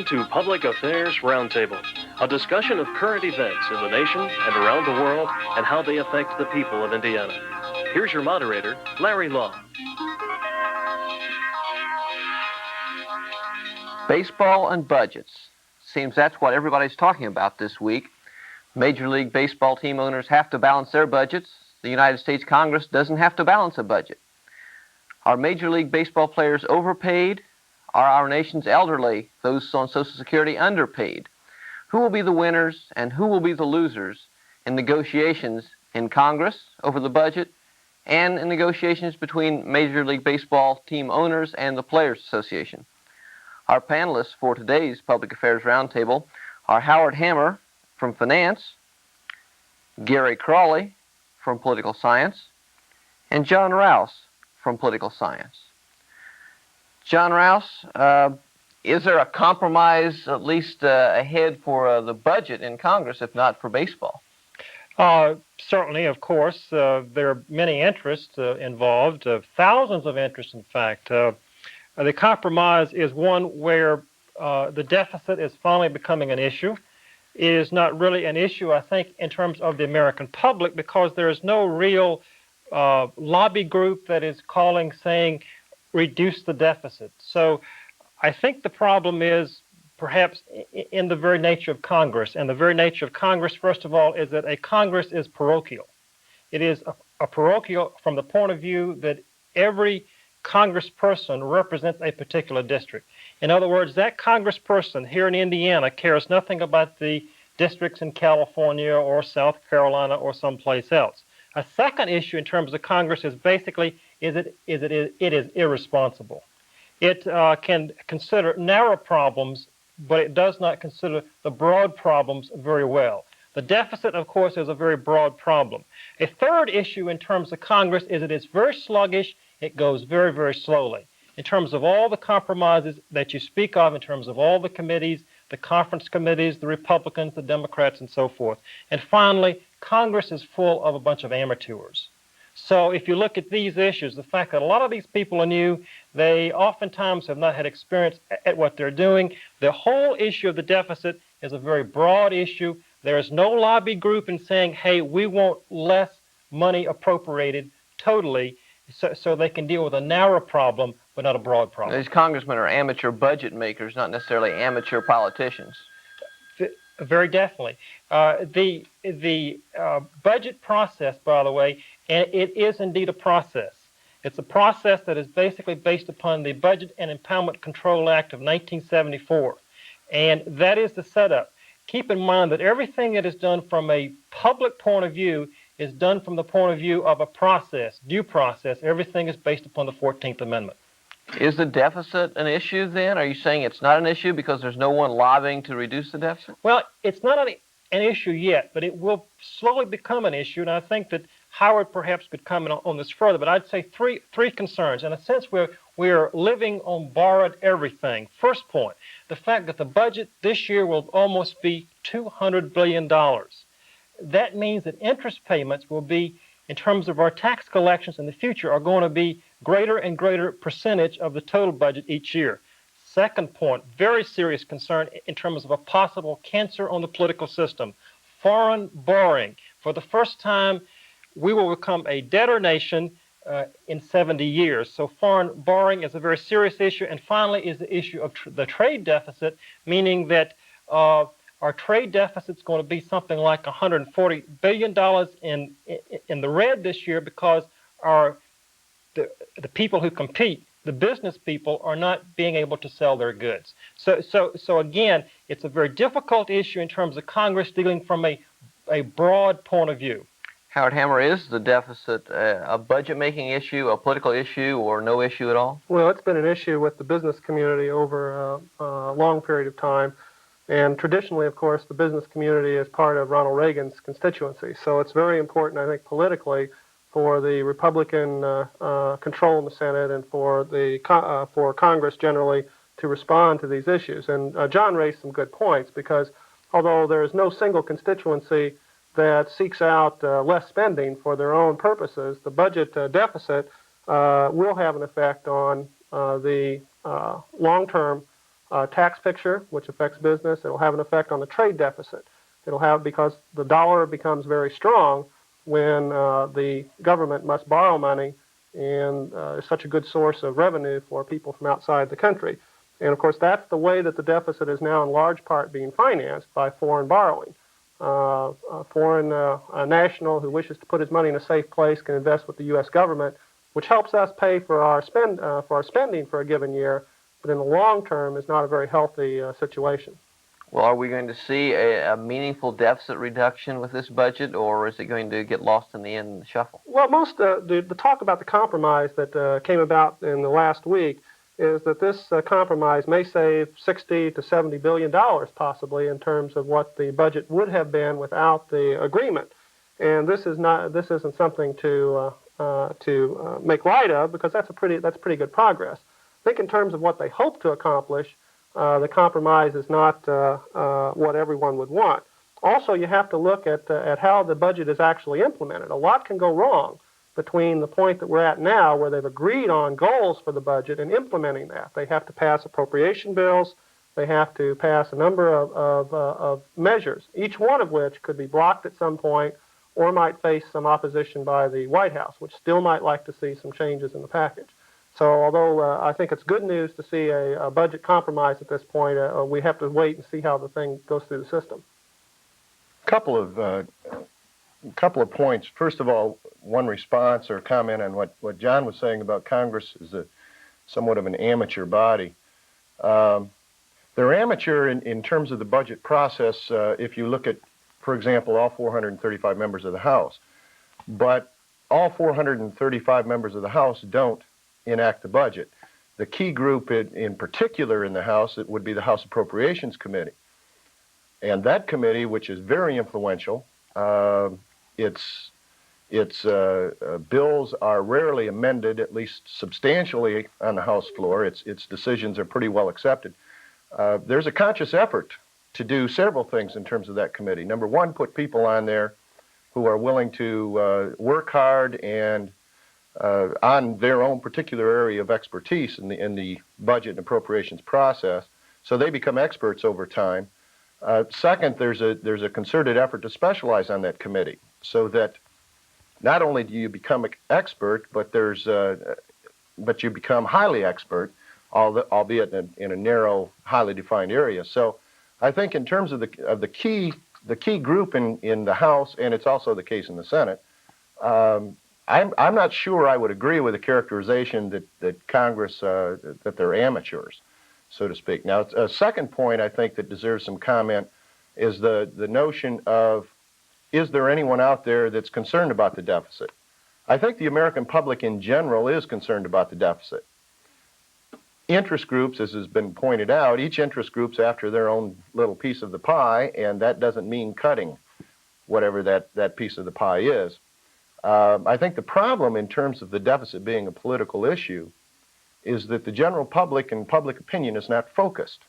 to Public Affairs Roundtable, a discussion of current events in the nation and around the world and how they affect the people of Indiana. Here's your moderator, Larry Lough. Baseball and budgets. Seems that's what everybody's talking about this week. Major League Baseball team owners have to balance their budgets. The United States Congress doesn't have to balance a budget. Are Major League Baseball players overpaid? Are our nation's elderly, those on Social Security, underpaid? Who will be the winners and who will be the losers in negotiations in Congress over the budget and in negotiations between Major League Baseball team owners and the Players Association? Our panelists for today's Public Affairs Roundtable are Howard Hammer from Finance, Gary Crawley from Political Science, and John Rouse from Political Science. John Rouse, is there a compromise at least ahead for the budget in Congress, if not for baseball? Certainly, of course. There are many interests involved, thousands of interests, in fact. The compromise is one where the deficit is finally becoming an issue. It is not really an issue, I think, in terms of the American public, because there is no real lobby group that is calling, saying, reduce the deficit. So I think the problem is perhaps in the very nature of Congress. And the very nature of Congress, first of all, is that a Congress is parochial. It is a parochial from the point of view that every congressperson represents a particular district. In other words, that congressperson here in Indiana cares nothing about the districts in California or South Carolina or someplace else. A second issue in terms of Congress is basically it is irresponsible. It can consider narrow problems, but it does not consider the broad problems very well. The deficit, of course, is a very broad problem. A third issue in terms of Congress is it is very sluggish. It goes very, very slowly. In terms of all the compromises that you speak of, in terms of all the committees, the conference committees, the Republicans, the Democrats, and so forth. And finally, Congress is full of a bunch of amateurs. So if you look at these issues, the fact that a lot of these people are new, they oftentimes have not had experience at what they're doing. The whole issue of the deficit is a very broad issue. There is no lobby group in saying, hey, we want less money appropriated totally, so they can deal with a narrow problem, but not a broad problem. These congressmen are amateur budget makers, not necessarily amateur politicians. Very definitely. The budget process, by the way, and it is indeed a process. It's a process that is basically based upon the Budget and Impoundment Control Act of 1974. And that is the setup. Keep in mind that everything that is done from a public point of view is done from the point of view of a process, due process. Everything is based upon the 14th Amendment. Is the deficit an issue then? Are you saying it's not an issue because there's no one lobbying to reduce the deficit? Well, it's not an issue yet, but it will slowly become an issue, and I think that Howard perhaps could comment on this further, but I'd say three concerns. In a sense, we're living on borrowed everything. First point, the fact that the budget this year will almost be $200 billion. That means that interest payments will be, in terms of our tax collections in the future, are going to be greater and greater percentage of the total budget each year. Second point, very serious concern in terms of a possible cancer on the political system, foreign borrowing. For the first time, we will become a debtor nation in 70 years. So foreign borrowing is a very serious issue. And finally is the issue of the trade deficit, meaning that our trade deficit is going to be something like $140 billion in the red this year because the people who compete, the business people, are not being able to sell their goods. So again, it's a very difficult issue in terms of Congress dealing from a broad point of view. Howard Hammer, is the deficit a budget-making issue, a political issue, or no issue at all? Well, it's been an issue with the business community over a long period of time. And traditionally, of course, the business community is part of Ronald Reagan's constituency. So it's very important, I think, politically, for the Republican control in the Senate and for Congress generally to respond to these issues. And John raised some good points because although there is no single constituency that seeks out less spending for their own purposes, the budget deficit will have an effect on the long-term tax picture, which affects business. It'll have an effect on the trade deficit. It'll have, because the dollar becomes very strong when the government must borrow money and is such a good source of revenue for people from outside the country. And of course, that's the way that the deficit is now in large part being financed, by foreign borrowing. A foreign national who wishes to put his money in a safe place can invest with the U.S. government, which helps us pay for our spending for a given year, but in the long term is not a very healthy situation. Well, are we going to see a meaningful deficit reduction with this budget, or is it going to get lost in the end in the shuffle? Well, most the talk about the compromise that came about in the last week is that this compromise may save $60 to $70 billion possibly in terms of what the budget would have been without the agreement. And this isn't something to make light of, because that's pretty good progress. I think in terms of what they hope to accomplish, the compromise is not what everyone would want. Also, you have to look at how the budget is actually implemented. A lot can go wrong between the point that we're at now, where they've agreed on goals for the budget, and implementing that. They have to pass appropriation bills. They have to pass a number of measures, each one of which could be blocked at some point or might face some opposition by the White House, which still might like to see some changes in the package. So although I think it's good news to see a budget compromise at this point, we have to wait and see how the thing goes through the system. Couple of points. First of all, one response or comment on what John was saying about Congress is somewhat of an amateur body. They're amateur in terms of the budget process if you look at, for example, all 435 members of the House. But all 435 members of the House don't enact the budget. The key group in particular in the House, it would be the House Appropriations Committee. And that committee, which is very influential, its bills are rarely amended, at least substantially, on the House floor. Its decisions are pretty well accepted. There's a conscious effort to do several things in terms of that committee. Number one, put people on there who are willing to work hard and on their own particular area of expertise in the budget and appropriations process, so they become experts over time. Second, there's a concerted effort to specialize on that committee, so that not only do you become an expert, but you become highly expert, albeit in a narrow, highly defined area. So I think in terms of the key group in the House, and it's also the case in the Senate, I'm not sure I would agree with the characterization that Congress, that they're amateurs, so to speak. Now, a second point I think that deserves some comment is the notion of, is there anyone out there that's concerned about the deficit? I think the American public in general is concerned about the deficit. Interest groups, as has been pointed out, each interest group's after their own little piece of the pie, and that doesn't mean cutting whatever that piece of the pie is. I think the problem in terms of the deficit being a political issue is that the general public and public opinion is not focused.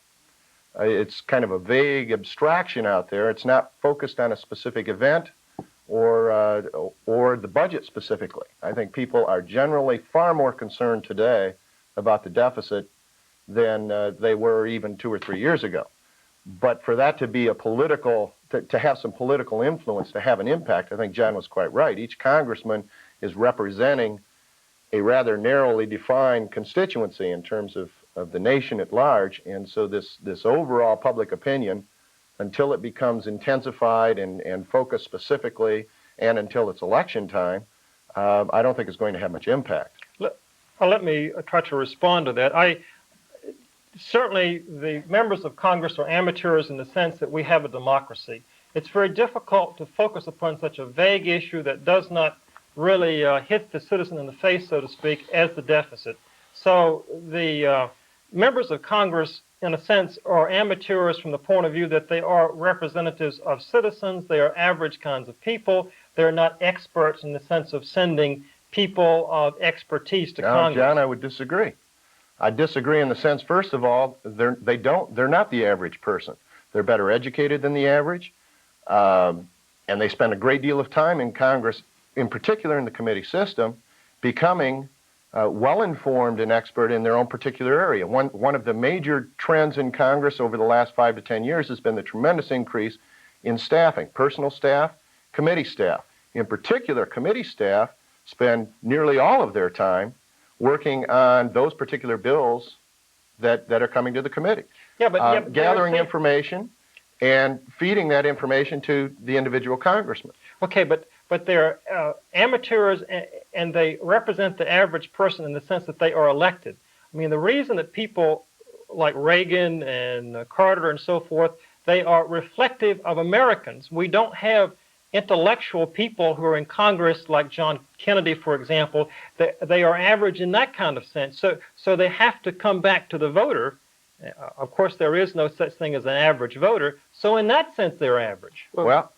It's kind of a vague abstraction out there. It's not focused on a specific event or the budget specifically. I think people are generally far more concerned today about the deficit than they were even 2 or 3 years ago. But for that to be a political, to have some political influence, to have an impact, I think John was quite right. Each congressman is representing a rather narrowly defined constituency in terms of the nation at large, and so this overall public opinion, until it becomes intensified and focused specifically, and until it's election time, I don't think it's going to have much impact. Let me try to respond to that. Certainly, the members of Congress are amateurs in the sense that we have a democracy. It's very difficult to focus upon such a vague issue that does not really hit the citizen in the face, so to speak, as the deficit. So the members of Congress, in a sense, are amateurs from the point of view that they are representatives of citizens. They are average kinds of people. They're not experts in the sense of sending people of expertise to Congress. John, I would disagree. I disagree in the sense, first of all, they're not the average person. They're better educated than the average, and they spend a great deal of time in Congress, in particular in the committee system, becoming well-informed and expert in their own particular area. One of the major trends in Congress over the last 5 to 10 years has been the tremendous increase in staffing, personal staff, committee staff. In particular, committee staff spend nearly all of their time working on those particular bills that are coming to the committee. But gathering information and feeding that information to the individual congressman. Okay, but they're amateurs, and they represent the average person in the sense that they are elected. I mean, the reason that people like Reagan and Carter and so forth, they are reflective of Americans. We don't have intellectual people who are in Congress like John Kennedy, for example. They are average in that kind of sense. So they have to come back to the voter. Of course, there is no such thing as an average voter. So in that sense, they're average. Well,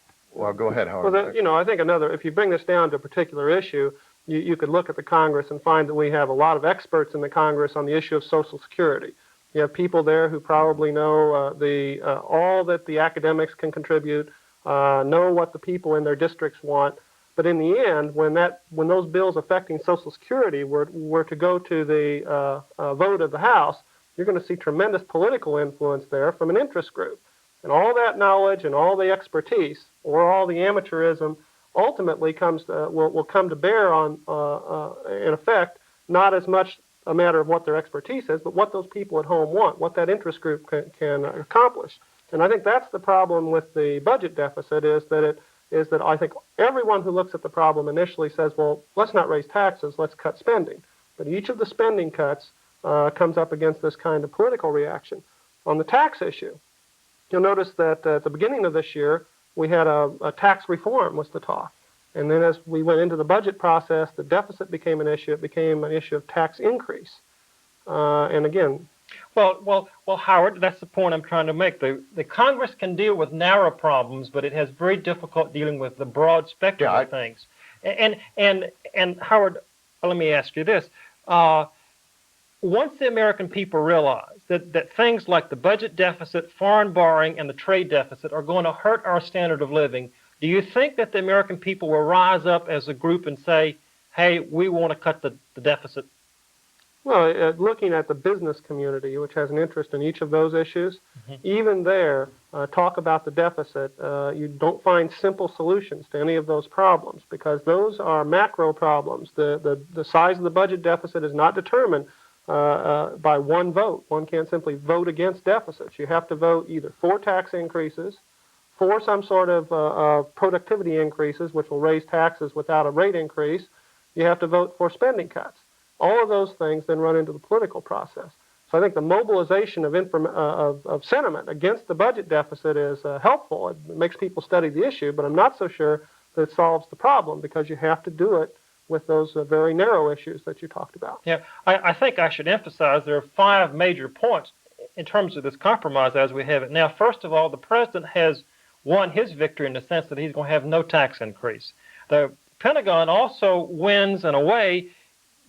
go ahead, Howard. Well, I think if you bring this down to a particular issue, you could look at the Congress and find that we have a lot of experts in the Congress on the issue of Social Security. You have people there who probably know all that the academics can contribute, know what the people in their districts want. But in the end, when those bills affecting Social Security were to go to the vote of the House, you're going to see tremendous political influence there from an interest group. And all that knowledge and all the expertise, or all the amateurism, ultimately will come to bear on, in effect, not as much a matter of what their expertise is, but what those people at home want, what that interest group can accomplish. And I think that's the problem with the budget deficit, is that I think everyone who looks at the problem initially says, well, let's not raise taxes, let's cut spending. But each of the spending cuts comes up against this kind of political reaction. On the tax issue, you'll notice that at the beginning of this year, we had a tax reform was the talk. And then as we went into the budget process, the deficit became an issue. It became an issue of tax increase. And again... Well, Howard, that's the point I'm trying to make. The Congress can deal with narrow problems, but it has very difficult dealing with the broad spectrum of things. And Howard, let me ask you this. Once the American people realize that things like the budget deficit, foreign borrowing, and the trade deficit are going to hurt our standard of living, do you think that the American people will rise up as a group and say, hey, we want to cut the deficit? Well, looking at the business community, which has an interest in each of those issues, even there, talk about the deficit, you don't find simple solutions to any of those problems, because those are macro problems. The size of the budget deficit is not determined by one vote. One can't simply vote against deficits. You have to vote either for tax increases, for some sort of productivity increases, which will raise taxes without a rate increase. You have to vote for spending cuts. All of those things then run into the political process. So I think the mobilization of sentiment against the budget deficit is helpful. It makes people study the issue, but I'm not so sure that it solves the problem, because you have to do it with those very narrow issues that you talked about. Yeah, I think I should emphasize there are 5 major points in terms of this compromise as we have it now. First of all, the president has won his victory in the sense that he's going to have no tax increase. The Pentagon also wins in a way.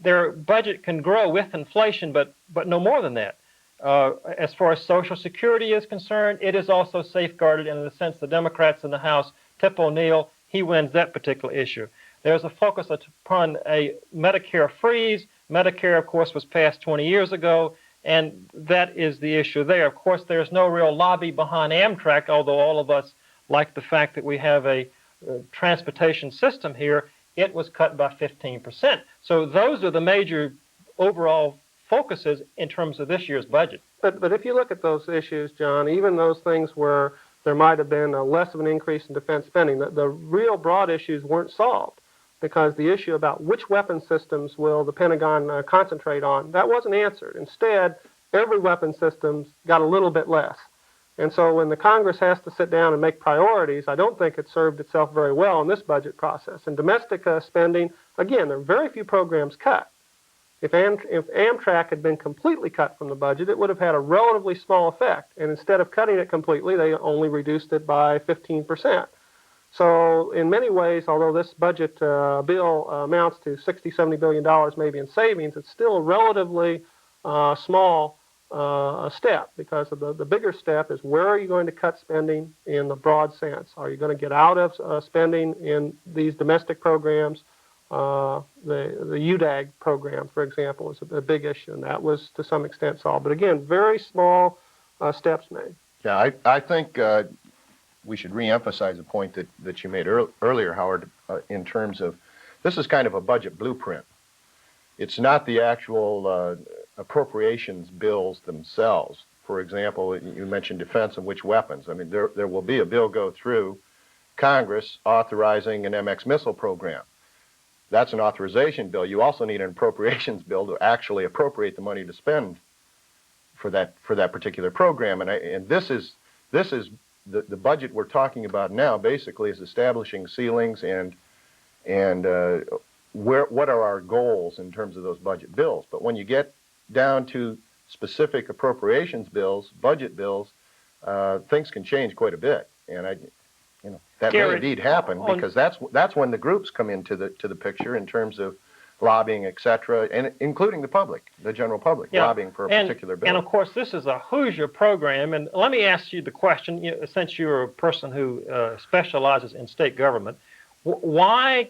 Their budget can grow with inflation, but no more than that. As far as Social Security is concerned, it is also safeguarded, and in the sense the Democrats in the House, Tip O'Neill, he wins that particular issue. There's a focus upon a Medicare freeze. Medicare, of course, was passed 20 years ago, and that is the issue there. Of course, there's no real lobby behind Amtrak, although all of us like the fact that we have a transportation system here. It was cut by 15%. So those are the major overall focuses in terms of this year's budget. But if you look at those issues, John, even those things where there might have been less of an increase in defense spending, the real broad issues weren't solved, because the issue about which weapon systems will the Pentagon concentrate on, that wasn't answered. Instead, every weapon system got a little bit less. And so when the Congress has to sit down and make priorities, I don't think it served itself very well in this budget process. And domestic spending, again, there are very few programs cut. If Amtrak had been completely cut from the budget, it would have had a relatively small effect. And instead of cutting it completely, they only reduced it by 15%. So in many ways, although this budget bill amounts to $60, $70 billion maybe in savings, it's still a relatively small step, because of the bigger step is, where are you going to cut spending in the broad sense? Are you going to get out of spending in these domestic programs, The UDAG program, for example, is a big issue, and that was to some extent solved. But again, very small steps made. Yeah, I think we should reemphasize a point that you made earlier, Howard, in terms of this is kind of a budget blueprint. It's not the actual appropriations bills themselves. For example, you mentioned defense and which weapons. I mean, there will be a bill go through Congress authorizing an MX missile program. That's an authorization bill. You also need an appropriations bill to actually appropriate the money to spend for that particular program. And this is the budget we're talking about now. Basically, is establishing ceilings and what are our goals in terms of those budget bills. But when you get down to specific appropriations bills, budget bills, things can change quite a bit. And that may indeed happen, because that's when the groups come into the picture in terms of lobbying, etc., and including the public, the general public, lobbying for a particular bill. And of course, this is a Hoosier program. And let me ask you the question: since you're a person who specializes in state government, why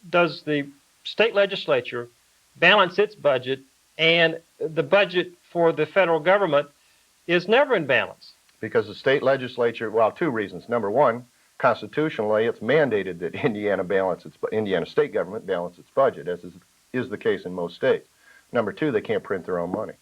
does the state legislature balance its budget, and the budget for the federal government is never in balance? Because the state legislature, well, two reasons. Number one, constitutionally, it's mandated that Indiana state government balance its budget, as is the case in most states. Number two, they can't print their own money.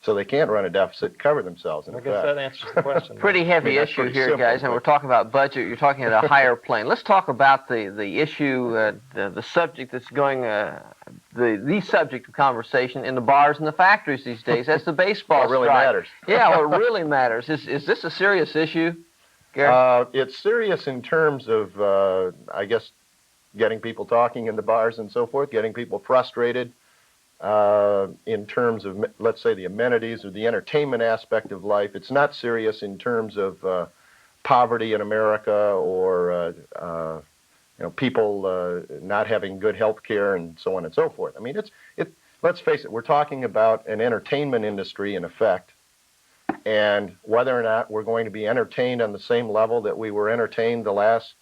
So they can't run a deficit and cover themselves. I guess that answers the question. Pretty heavy issue here, guys, and we're talking about budget. You're talking at a higher plane. Let's talk about the issue, the subject that's going, the subject of conversation in the bars and the factories these days. That's the baseball strike. It really matters. Yeah, well, it really matters. Is this a serious issue, Gary? It's serious in terms of, I guess, getting people talking in the bars and so forth, getting people frustrated. In terms of, let's say, the amenities or the entertainment aspect of life. It's not serious in terms of poverty in America or people not having good health care and so on and so forth. I mean, let's face it, we're talking about an entertainment industry in effect, and whether or not we're going to be entertained on the same level that we were entertained the last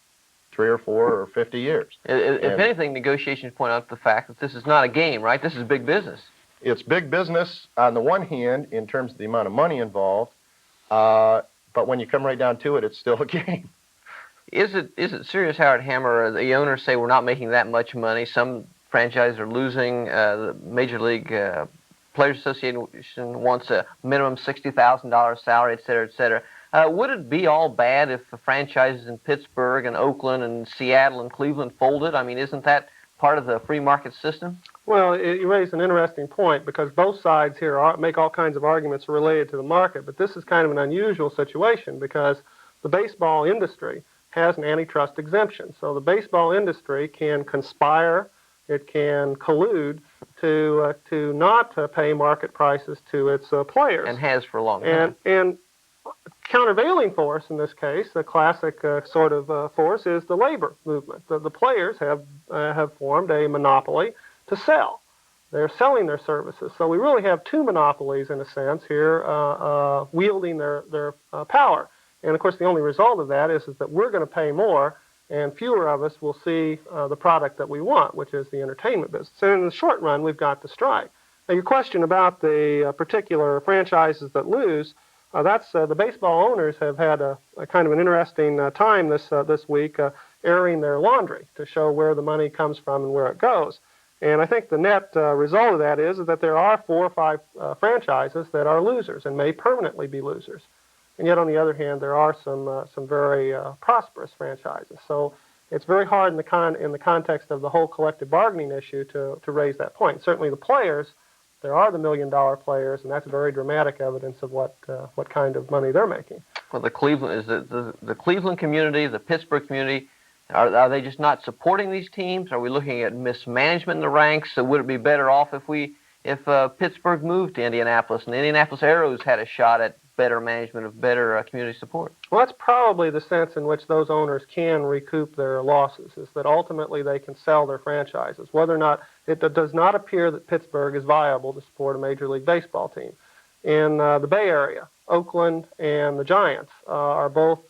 3 or 4 or 50 years. If anything, negotiations point out the fact that this is not a game, right? This is big business. It's big business on the one hand in terms of the amount of money involved, but when you come right down to it, it's still a game. Is it serious, Howard Hammer? The owners say we're not making that much money. Some franchises are losing. The Major League Players Association wants a minimum $60,000 salary, et cetera, et cetera. Would it be all bad if the franchises in Pittsburgh and Oakland and Seattle and Cleveland folded? I mean, isn't that part of the free market system? Well, you raise an interesting point, because both sides here make all kinds of arguments related to the market, but this is kind of an unusual situation because the baseball industry has an antitrust exemption. So the baseball industry can conspire, it can collude to not pay market prices to its players. And has for a long time. And countervailing force in this case, the classic sort of force, is the labor movement. The players have formed a monopoly to sell. They're selling their services. So we really have two monopolies, in a sense, here wielding their power. And, of course, the only result of that is that we're going to pay more, and fewer of us will see the product that we want, which is the entertainment business. So in the short run, we've got the strike. Now, your question about the particular franchises that lose, that's the baseball owners have had a kind of an interesting time this week airing their laundry to show where the money comes from and where it goes. And I think the net result of that is that there are 4 or 5 franchises that are losers and may permanently be losers. And yet, on the other hand, there are some very prosperous franchises. So it's very hard in the context of the whole collective bargaining issue to raise that point. Certainly, the players. There are the $1 million players, and that's very dramatic evidence of what kind of money they're making. Well, the Cleveland community, the Pittsburgh community, are they just not supporting these teams? Are we looking at mismanagement in the ranks? So would it be better off if Pittsburgh moved to Indianapolis and the Indianapolis Arrows had a shot at better management, of better community support? Well, that's probably the sense in which those owners can recoup their losses, is that ultimately they can sell their franchises. Whether or not, it does not appear that Pittsburgh is viable to support a Major League Baseball team. In the Bay Area, Oakland and the Giants are both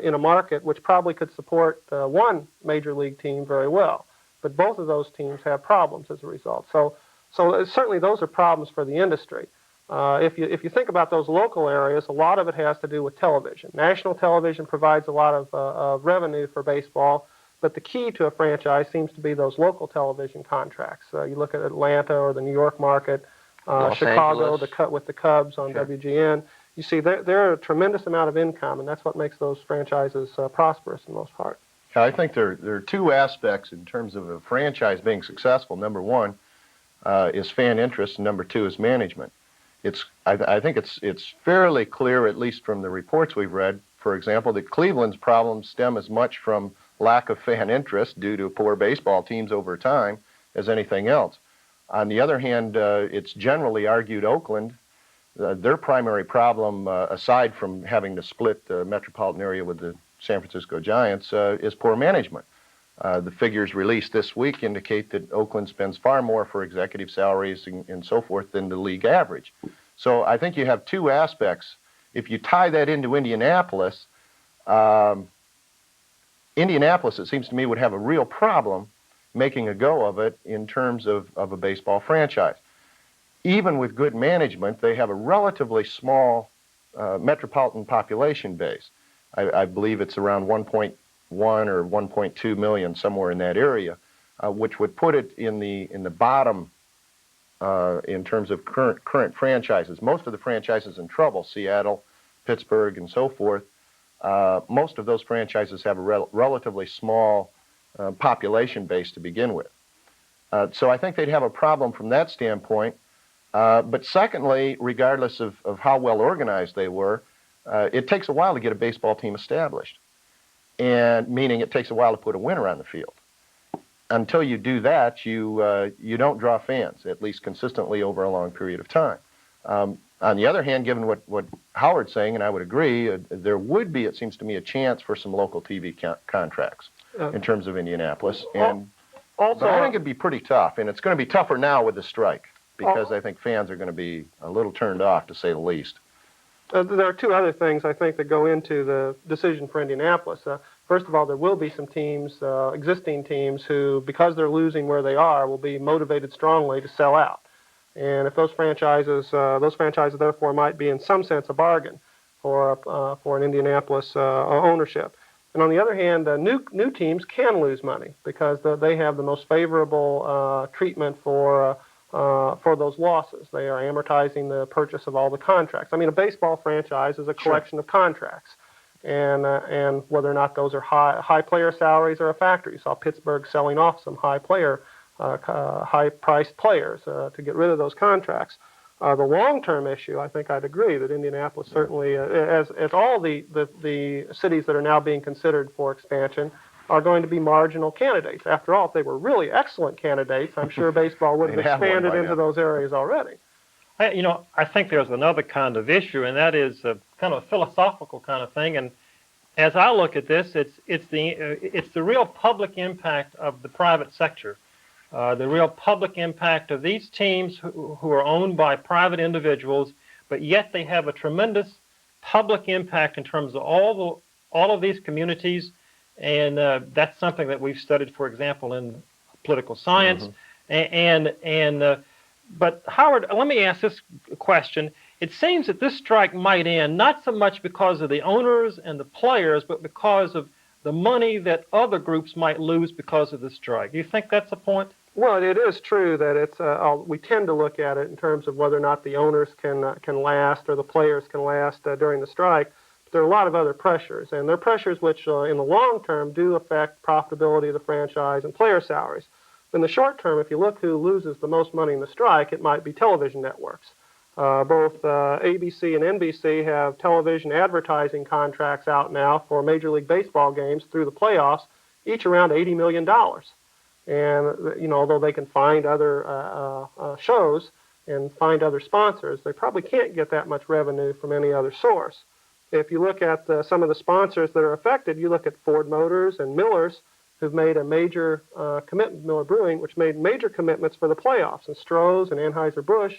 in a market which probably could support one Major League team very well. but both of those teams have problems as a result. So certainly those are problems for the industry. If you think about those local areas, a lot of it has to do with television. National television provides a lot of revenue for baseball, but the key to a franchise seems to be those local television contracts. You look at Atlanta or the New York market, Chicago, with the Cubs on WGN. You see, there are a tremendous amount of income, and that's what makes those franchises prosperous in most part. I think there are two aspects in terms of a franchise being successful. Number one is fan interest, and number two is management. I think it's fairly clear, at least from the reports we've read, for example, that Cleveland's problems stem as much from lack of fan interest due to poor baseball teams over time as anything else. On the other hand, it's generally argued Oakland, their primary problem, aside from having to split the metropolitan area with the San Francisco Giants, is poor management. The figures released this week indicate that Oakland spends far more for executive salaries and so forth than the league average. So I think you have two aspects. If you tie that into Indianapolis, it seems to me, would have a real problem making a go of it in terms of a baseball franchise. Even with good management, they have a relatively small metropolitan population base. I believe it's around 1.1 or 1.2 million, somewhere in that area, which would put it in the bottom in terms of current franchises. Most of the franchises in trouble, Seattle, Pittsburgh, and so forth, most of those franchises have a relatively small population base to begin with. So I think they'd have a problem from that standpoint. But secondly, regardless of how well organized they were, it takes a while to get a baseball team established, and meaning it takes a while to put a winner on the field. Until you do that, you don't draw fans, at least consistently over a long period of time. On the other hand, given what Howard's saying, and I would agree, there would be, it seems to me, a chance for some local TV contracts in terms of Indianapolis. And but I think it'd be pretty tough, and it's going to be tougher now with the strike, because I think fans are going to be a little turned off, to say the least. There are two other things, I think, that go into the decision for Indianapolis. First of all, there will be some teams, existing teams, who, because they're losing where they are, will be motivated strongly to sell out. And if those franchises therefore might be in some sense a bargain for an Indianapolis ownership. And on the other hand, new teams can lose money because they have the most favorable treatment for those losses. They are amortizing the purchase of all the contracts. I mean, a baseball franchise is a collection of contracts, and whether or not those are high player salaries are a factor. You saw Pittsburgh selling off some high-priced players to get rid of those contracts. The long-term issue, I think I'd agree that Indianapolis certainly, as all the cities that are now being considered for expansion, are going to be marginal candidates. After all, if they were really excellent candidates, I'm sure baseball would have expanded into those areas already. I think there's another kind of issue, and that is a kind of a philosophical kind of thing. And as I look at this, it's the real public impact of the private sector, the real public impact of these teams who are owned by private individuals, but yet they have a tremendous public impact in terms of all of these communities. And that's something that we've studied, for example, in political science. Mm-hmm. But Howard, let me ask this question. It seems that this strike might end not so much because of the owners and the players, but because of the money that other groups might lose because of the strike. Do you think that's a point? Well, it is true that it's. We tend to look at it in terms of whether or not the owners can last or the players can last during the strike. There are a lot of other pressures, and there are pressures which in the long term do affect profitability of the franchise and player salaries. In the short term, if you look who loses the most money in the strike, it might be television networks. Both ABC and NBC have television advertising contracts out now for Major League Baseball games through the playoffs, each around $80 million. And although they can find other shows and find other sponsors, they probably can't get that much revenue from any other source. If you look at some of the sponsors that are affected, you look at Ford Motors and Miller's, who've made a major commitment, Miller Brewing, which made major commitments for the playoffs, and Stroh's and Anheuser-Busch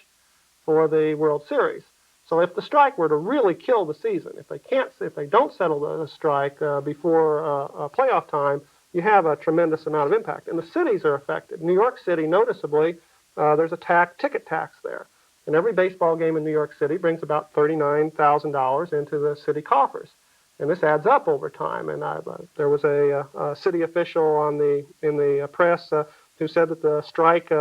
for the World Series. So if the strike were to really kill the season, if they don't settle the strike before playoff time, you have a tremendous amount of impact. And the cities are affected. New York City, noticeably, there's a ticket tax there. And every baseball game in New York City brings about $39,000 into the city coffers. And this adds up over time. And there was a city official in the press who said that the strike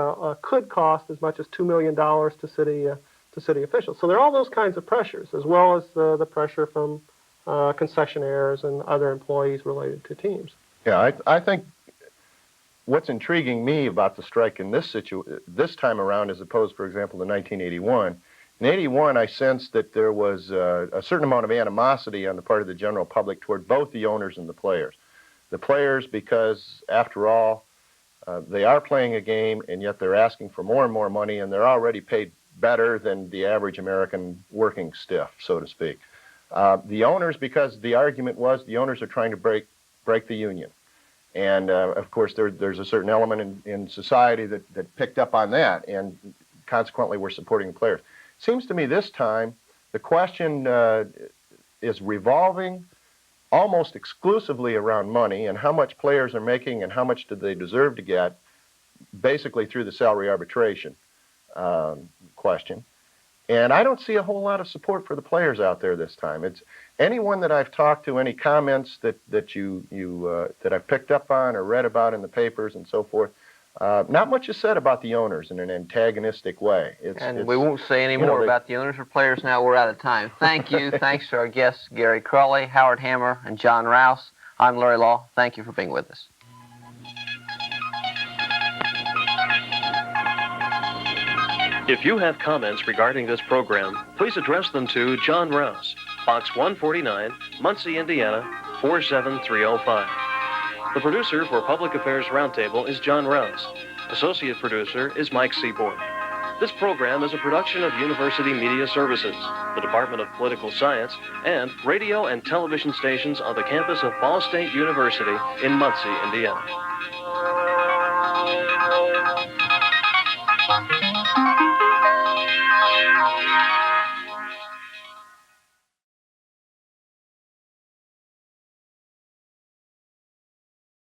could cost as much as $2 million to city officials. So there are all those kinds of pressures, as well as the pressure from concessionaires and other employees related to teams. Yeah, I think what's intriguing me about the strike in this time around, as opposed, for example, to 1981, in 81, I sensed that there was a certain amount of animosity on the part of the general public toward both the owners and the players. The players, because, after all, they are playing a game, and yet they're asking for more and more money, and they're already paid better than the average American working stiff, so to speak. The owners, because the argument was the owners are trying to break the union. And, of course, there's a certain element in society that picked up on that, and consequently we're supporting the players. Seems to me this time the question is revolving almost exclusively around money and how much players are making and how much do they deserve to get, basically through the salary arbitration question. And I don't see a whole lot of support for the players out there this time. It's anyone that I've talked to, any comments that I've picked up on or read about in the papers and so forth. Not much is said about the owners in an antagonistic way. We won't say any more about the owners or players now. We're out of time. Thank you. Thanks to our guests, Gary Crawley, Howard Hammer, and John Rouse. I'm Larry Lough. Thank you for being with us. If you have comments regarding this program, please address them to John Rouse, Box 149, Muncie, Indiana, 47305. The producer for Public Affairs Roundtable is John Rouse. Associate producer is Mike Seaborn. This program is a production of University Media Services, the Department of Political Science, and radio and television stations on the campus of Ball State University in Muncie, Indiana.